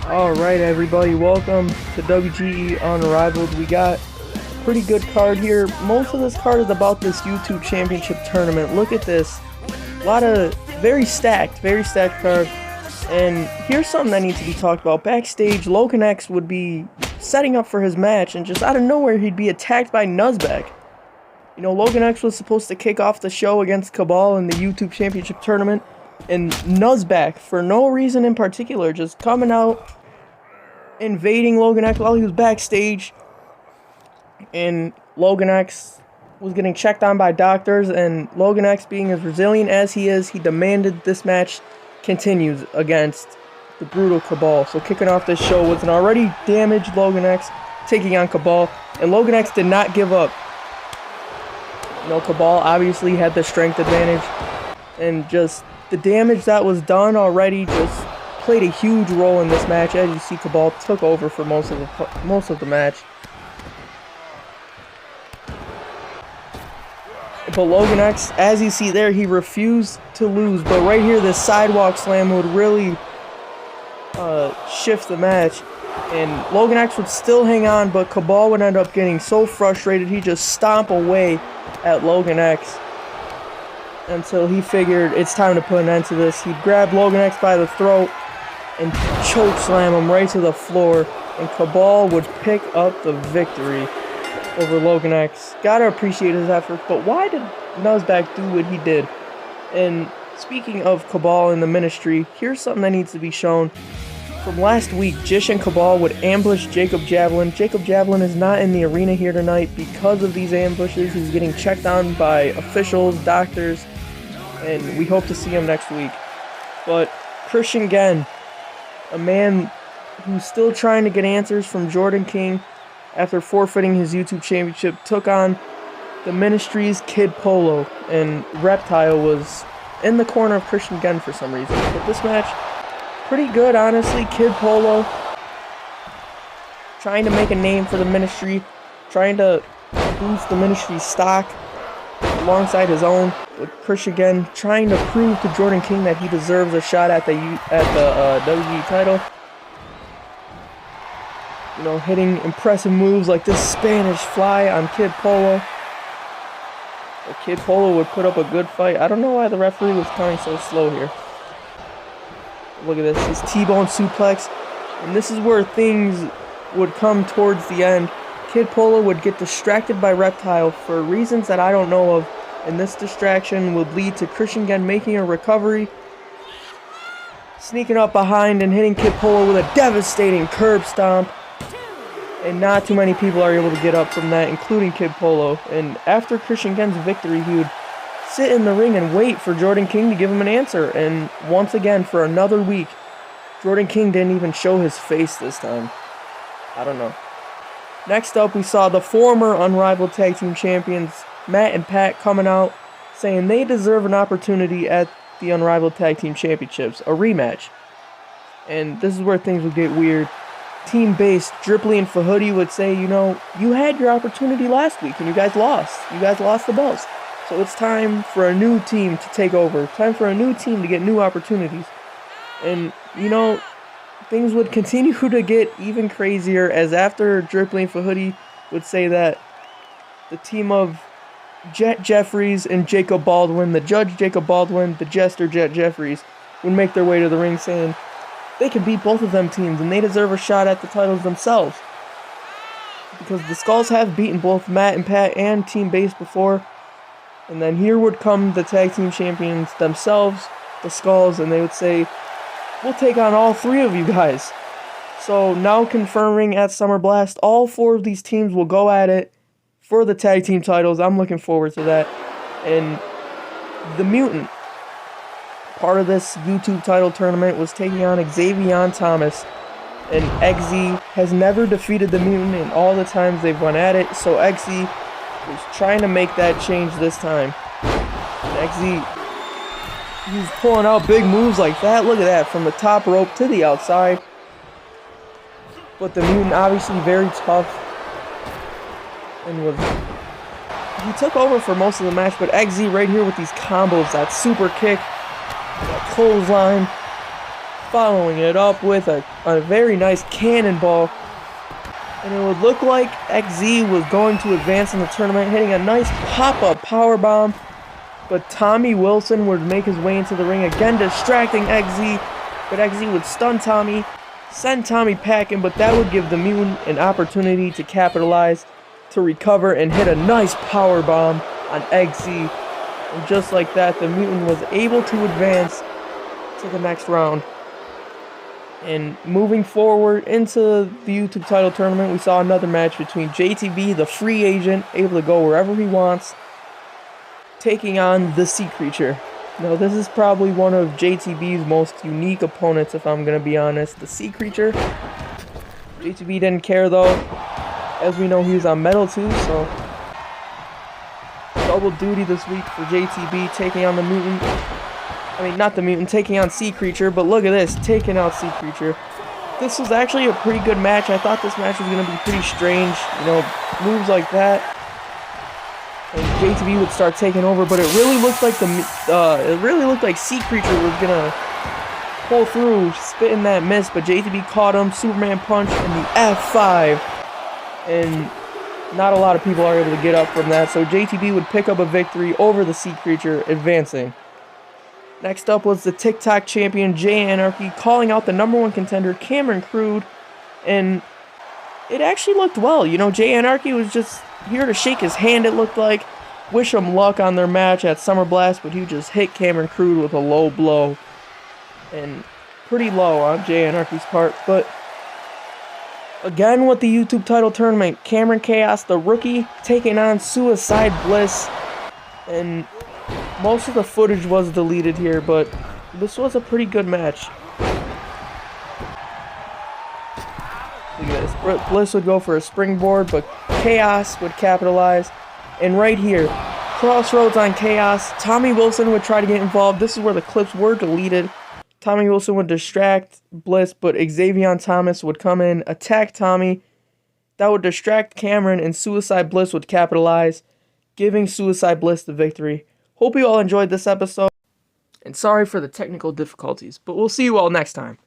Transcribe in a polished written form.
Alright everybody, welcome to WGE Unrivaled. We got a pretty good card here. Most of this card is about this YouTube Championship tournament. Look at this. A lot of very stacked card. And here's something that needs to be talked about. Backstage, Logan X would be setting up for his match, and just out of nowhere he'd be attacked by Nuzbek. You know, Logan X was supposed to kick off the show against Cabal in the YouTube Championship tournament, and Nuzbek, for no reason in particular, just coming out, invading Logan X while he was backstage. And Logan X was getting checked on by doctors, and Logan X, being as resilient as he is, he demanded this match continues against the brutal Cabal. So kicking off this show was an already damaged Logan X taking on Cabal, and Logan X did not give up. You know, Cabal obviously had the strength advantage, and just the damage that was done already just played a huge role in this match. As you see, Cabal took over for most of the match. But Logan X, as you see there, he refused to lose. But right here, this sidewalk slam would really shift the match. And Logan X would still hang on, but Cabal would end up getting so frustrated, he'd just stomp away at Logan X until he figured it's time to put an end to this. He'd grab Logan X by the throat and choke slam him right to the floor, and Cabal would pick up the victory over Logan X. Gotta appreciate his effort, but why did Nuzbek do what he did? And speaking of Cabal in the ministry, here's something that needs to be shown. From last week, Jish and Cabal would ambush Jacob Javelin. Jacob Javelin is not in the arena here tonight because of these ambushes. He's getting checked on by officials, doctors, and we hope to see him next week. But Christian Genn, a man who's still trying to get answers from Jordan King after forfeiting his YouTube championship, took on the Ministry's Kid Polo, and Reptile was in the corner of Christian Genn for some reason. But this match, pretty good, honestly. Kid Polo trying to make a name for the Ministry, trying to boost the Ministry's stock alongside his own, with Christian Genn trying to prove to Jordan King that he deserves a shot at the WGE title. You know, hitting impressive moves like this Spanish fly on Kid Polo. But Kid Polo would put up a good fight. I don't know why the referee was counting so slow here. Look at this, his T-bone suplex. And this is where things would come towards the end. Kid Polo would get distracted by Reptile for reasons that I don't know of. And this distraction would lead to Christian Genn making a recovery, sneaking up behind and hitting Kid Polo with a devastating curb stomp. And not too many people are able to get up from that, including Kid Polo. And after Christian Genn's victory, he would sit in the ring and wait for Jordan King to give him an answer. And once again, for another week, Jordan King didn't even show his face this time. I don't know. Next up, we saw the former Unrivaled Tag Team Champions, Matt and Pat, coming out saying they deserve an opportunity at the Unrivaled Tag Team Championships, a rematch. And this is where things would get weird. Team-based, Dripley and Fahudi would say, you know, you had your opportunity last week and you guys lost. You guys lost the belts. So it's time for a new team to take over. Time for a new team to get new opportunities. And, you know, things would continue to get even crazier, as after Dripley and Fahudi would say that the team of Jet Jeffries and Jacob Baldwin, the judge Jacob Baldwin, the jester Jet Jeffries, would make their way to the ring saying they can beat both of them teams and they deserve a shot at the titles themselves. Because the Skulls have beaten both Matt and Pat and Team Base before. And then here would come the tag team champions themselves, the Skulls, and they would say, we'll take on all three of you guys. So now confirming at Summer Blast, all four of these teams will go at it for the tag team titles. I'm looking forward to that. And the Mutant, part of this YouTube title tournament, was taking on Xavier Thomas. And XZ has never defeated the Mutant in all the times they've went at it. So XZ is trying to make that change this time. And XZ, he's pulling out big moves like that. Look at that, from the top rope to the outside. But the Mutant obviously very tough. And he took over for most of the match, but XZ right here with these combos, that super kick, that clothesline, following it up with a very nice cannonball. And it would look like XZ was going to advance in the tournament, hitting a nice pop-up powerbomb. But Tommy Wilson would make his way into the ring, again distracting XZ. But XZ would stun Tommy, send Tommy packing, but that would give the Mutant an opportunity to capitalize, to recover, and hit a nice powerbomb on XZ. And just like that, the Mutant was able to advance to the next round. And moving forward into the YouTube title tournament, we saw another match between JTB, the free agent, able to go wherever he wants, taking on the Sea Creature. Now, this is probably one of JTB's most unique opponents, if I'm going to be honest. The Sea Creature. JTB didn't care, though. As we know, he was on Metal too, so double duty this week for JTB, taking on the Mutant. I mean, not the Mutant, taking on Sea Creature, but look at this, taking out Sea Creature. This was actually a pretty good match. I thought this match was going to be pretty strange, you know, moves like that. And JTB would start taking over, but it really looked like Sea Creature was going to pull through, spitting that miss, but JTB caught him, Superman punch, and the F5. And not a lot of people are able to get up from that, so JTB would pick up a victory over the Sea Creature, advancing. Next up was the TikTok champion, Jay Anarchy, calling out the #1 contender, Cameron Crude, and it actually looked well. You know, Jay Anarchy was just here to shake his hand, it looked like, wish him luck on their match at Summer Blast, but he just hit Cameron Crude with a low blow, and pretty low on Jay Anarchy's part, but again with the YouTube title tournament, Cameron Chaos, the rookie, taking on Suicide Bliss, and most of the footage was deleted here, but this was a pretty good match. Look at this. Bliss would go for a springboard, but Chaos would capitalize. And right here, crossroads on Chaos. Tommy Wilson would try to get involved. This is where the clips were deleted. Tommy Wilson would distract Bliss, but Xavier Thomas would come in, attack Tommy. That would distract Cameron, and Suicide Bliss would capitalize, giving Suicide Bliss the victory. Hope you all enjoyed this episode, and sorry for the technical difficulties, but we'll see you all next time.